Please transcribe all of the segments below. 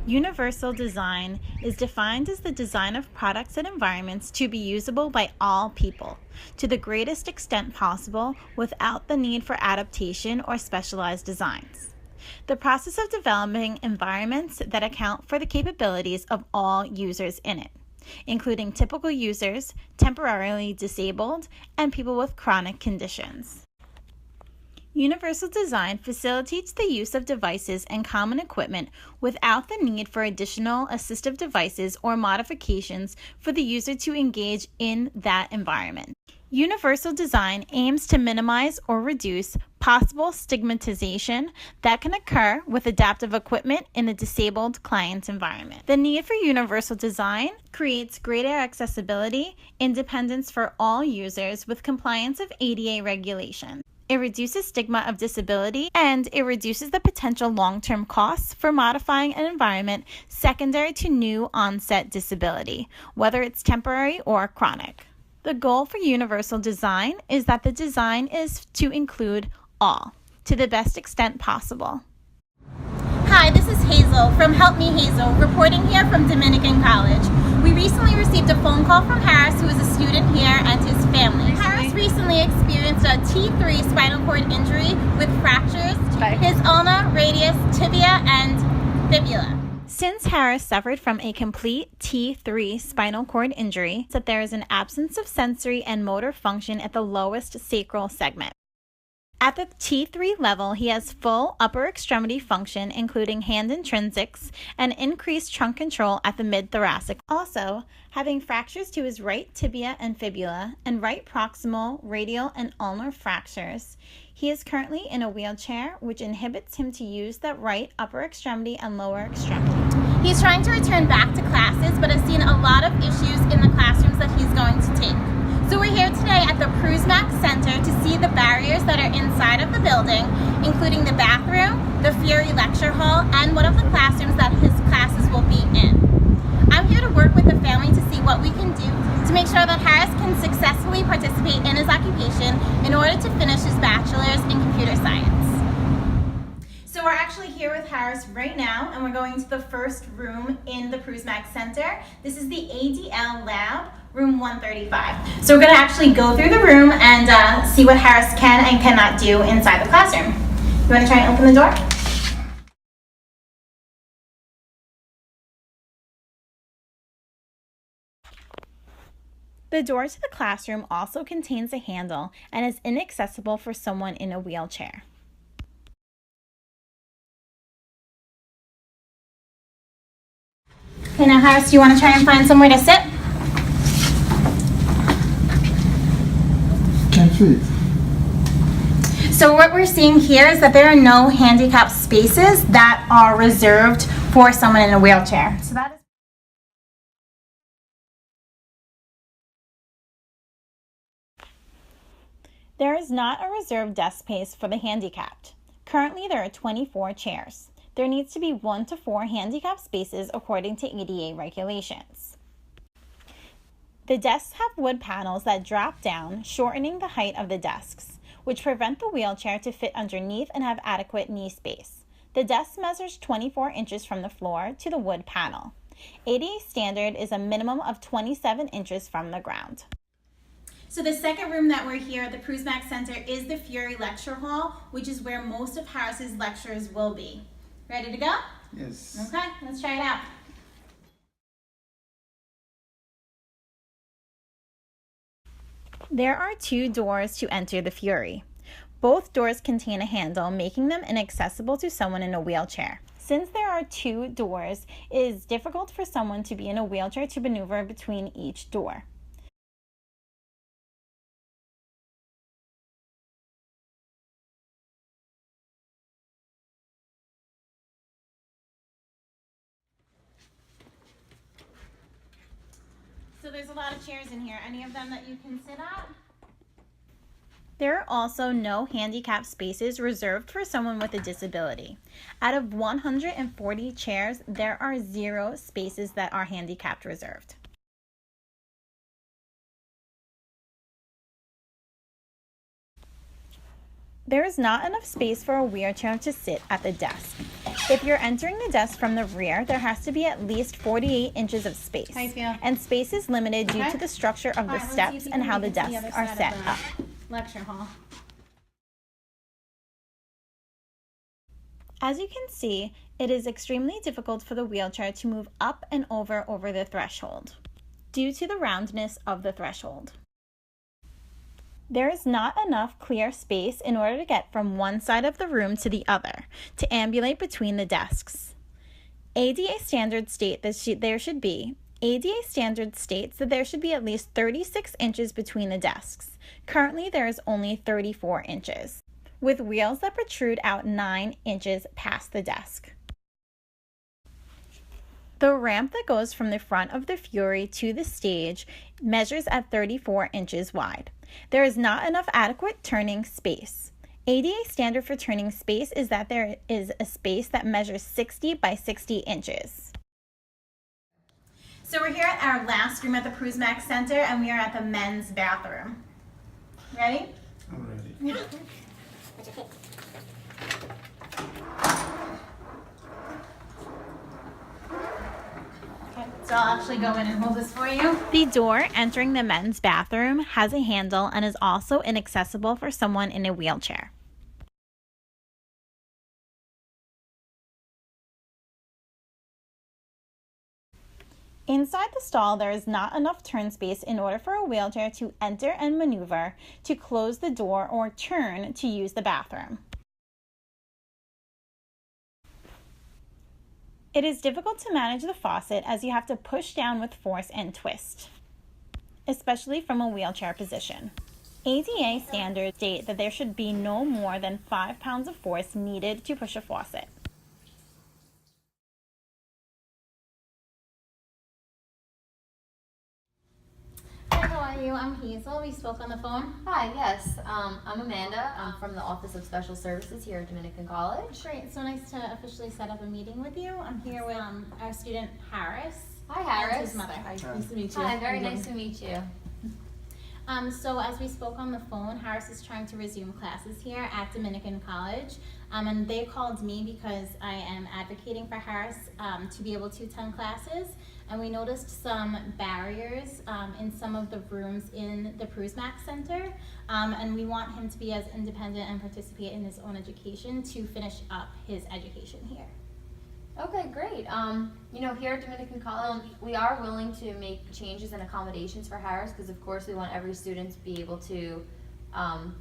Universal design is defined as the design of products and environments to be usable by all people, to the greatest extent possible without the need for adaptation or specialized designs. The process of developing environments that account for the capabilities of all users in it, including typical users, temporarily disabled, and people with chronic conditions. Universal design facilitates the use of devices and common equipment without the need for additional assistive devices or modifications for the user to engage in that environment. Universal design aims to minimize or reduce possible stigmatization that can occur with adaptive equipment in a disabled client's environment. The need for universal design creates greater accessibility, independence for all users with compliance of ADA regulations. It reduces stigma of disability, and it reduces the potential long-term costs for modifying an environment secondary to new onset disability, whether it's temporary or chronic. The goal for universal design is that the design is to include all, to the best extent possible. Hi, this is Hazel from Help Me Hazel, reporting here from Dominican College. We recently received a phone call from Harris, who is a student here, and his family. Harris recently experienced a T3 spinal cord injury with fractures to his ulna, radius, tibia, and fibula. Since Harris suffered from a complete T3 spinal cord injury, that there is an absence of sensory and motor function at the lowest sacral segment. At the T3 level, he has full upper extremity function, including hand intrinsics, and increased trunk control at the mid-thoracic. Also, having fractures to his right tibia and fibula, and right proximal, radial, and ulnar fractures, he is currently in a wheelchair, which inhibits him to use that right upper extremity and lower extremity. He's trying to return back to classes, but has seen a lot of issues in the classrooms that he's going to take. So we're here today at the Prusmack Center to see the barriers that are inside of the building, including the bathroom, the Fury Lecture Hall, and one of the classrooms that his classes will be in. I'm here to work with the family to see what we can do to make sure that Harris can successfully participate in his occupation in order to finish his bachelor's in computer science. So we're actually here with Harris right now, and we're going to the first room in the Prusmack Center. This is the ADL lab, room 135. So we're going to actually go through the room and see what Harris can and cannot do inside the classroom. You want to try and open the door? The door to the classroom also contains a handle and is inaccessible for someone in a wheelchair. Okay, now Harris, do you want to try and find somewhere to sit? Can't fit. So what we're seeing here is that there are no handicap spaces that are reserved for someone in a wheelchair. So that is There is not a reserved desk space for the handicapped. Currently, there are 24 chairs. There needs to be 1 to 4 handicap spaces according to ADA regulations. The desks have wood panels that drop down, shortening the height of the desks, which prevent the wheelchair to fit underneath and have adequate knee space. The desk measures 24 inches from the floor to the wood panel. ADA standard is a minimum of 27 inches from the ground. So the second room that we're here at the Prusmack Center is the Fury Lecture Hall, which is where most of Harris's lectures will be. Ready to go? Yes. Okay, let's try it out. There are 2 doors to enter the Fury. Both doors contain a handle, making them inaccessible to someone in a wheelchair. Since there are 2 doors, it is difficult for someone to be in a wheelchair to maneuver between each door. So there's a lot of chairs in here. Any of them that you can sit at? There are also no handicap spaces reserved for someone with a disability. Out of 140 chairs, there are 0 spaces that are handicapped reserved. There is not enough space for a wheelchair to sit at the desk. If you're entering the desk from the rear, there has to be at least 48 inches of space. How you feel? And space is limited due Okay. to the structure of the Alright, let's see steps if you and can how make the it to the desks other are side set of up. the lecture hall. As you can see, it is extremely difficult for the wheelchair to move up and over the threshold due to the roundness of the threshold. There is not enough clear space in order to get from one side of the room to the other to ambulate between the desks. ADA standards state that there should be at least 36 inches between the desks. Currently, there is only 34 inches, with wheels that protrude out 9 inches past the desk. The ramp that goes from the front of the Fury to the stage measures at 34 inches wide. There is not enough adequate turning space. ADA standard for turning space is that there is a space that measures 60 by 60 inches. So we're here at our last room at the Prusmack Center, and we are at the men's bathroom. Ready? I'm ready. So I'll actually go in and hold this for you. The door entering the men's bathroom has a handle and is also inaccessible for someone in a wheelchair. Inside the stall, there is not enough turn space in order for a wheelchair to enter and maneuver, to close the door, or turn to use the bathroom. It is difficult to manage the faucet as you have to push down with force and twist, especially from a wheelchair position. ADA standards state that there should be no more than 5 pounds of force needed to push a faucet. Hi, how are you? I'm Hazel. We spoke on the phone. Hi, yes. I'm Amanda. I'm from the Office of Special Services here at Dominican College. Great. So nice to officially set up a meeting with you. I'm here with our student Harris. Hi, And Harris. his mother. Hi. Nice to meet you. Hi, very nice to meet you. So as we spoke on the phone, Harris is trying to resume classes here at Dominican College. And they called me because I am advocating for Harris to be able to attend classes. And we noticed some barriers in some of the rooms in the Prusmack Center. And we want him to be as independent and participate in his own education to finish up his education here. Okay, great. Here at Dominican College, we are willing to make changes and accommodations for Harris because, of course, we want every student to be able to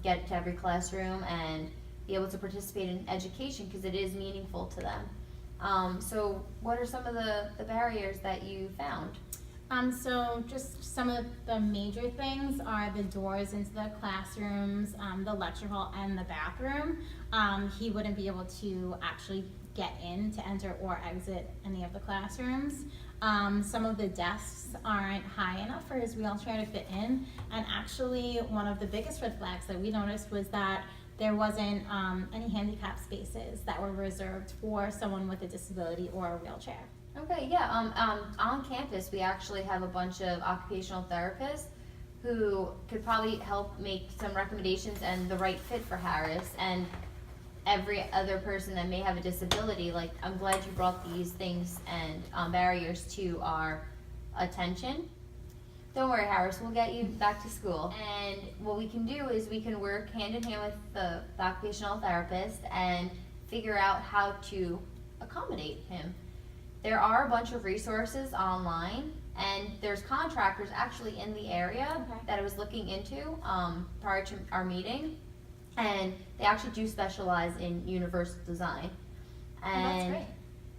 get to every classroom and be able to participate in education because it is meaningful to them. So what are some of the barriers that you found? So just some of the major things are the doors into the classrooms, the lecture hall, and the bathroom. He wouldn't be able to actually get in to enter or exit any of the classrooms. Some of the desks aren't high enough for his wheelchair to fit in. And actually, one of the biggest red flags that we noticed was that there wasn't any handicap spaces that were reserved for someone with a disability or a wheelchair. Okay, yeah. On campus, we actually have a bunch of occupational therapists who could probably help make some recommendations and the right fit for Harris and every other person that may have a disability. Like, I'm glad you brought these things and barriers to our attention. Don't worry, Harris, we'll get you back to school. And what we can do is we can work hand in hand with the occupational therapist and figure out how to accommodate him. There are a bunch of resources online, and there's contractors actually in the area that I was looking into prior to our meeting, and they actually do specialize in universal design. And that's great.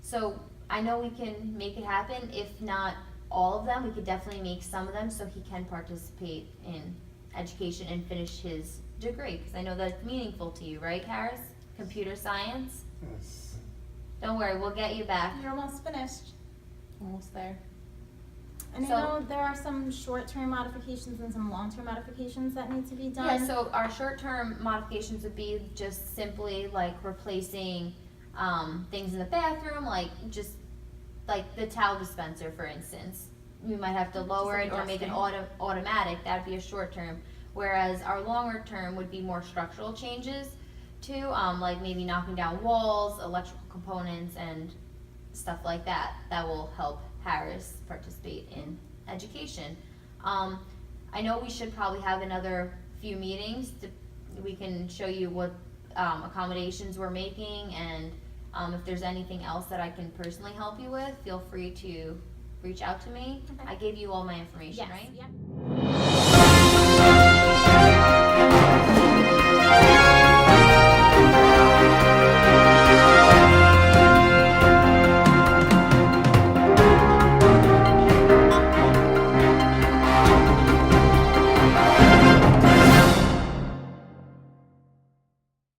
so I know we can make it happen. If not all of them, we could definitely make some of them so he can participate in education and finish his degree, because I know that's meaningful to you, right, Harris? Computer science? Yes. Don't worry, we'll get you back. You're almost finished. Almost there. And So- I know there are some short-term modifications and some long-term modifications that need to be done. Yeah, so our short-term modifications would be just simply like replacing things in the bathroom, like just like the towel dispenser, for instance. We might have to lower like it or make it adjusting. automatic. That'd be a short term. Whereas our longer term would be more structural changes to, like maybe knocking down walls, electrical components, and stuff like that. That will help Harris participate in education. I know we should probably have another few meetings. We can show you what accommodations we're making, and if there's anything else that I can personally help you with, feel free to reach out to me. Okay. I gave you all my information, Yes. right? Yep.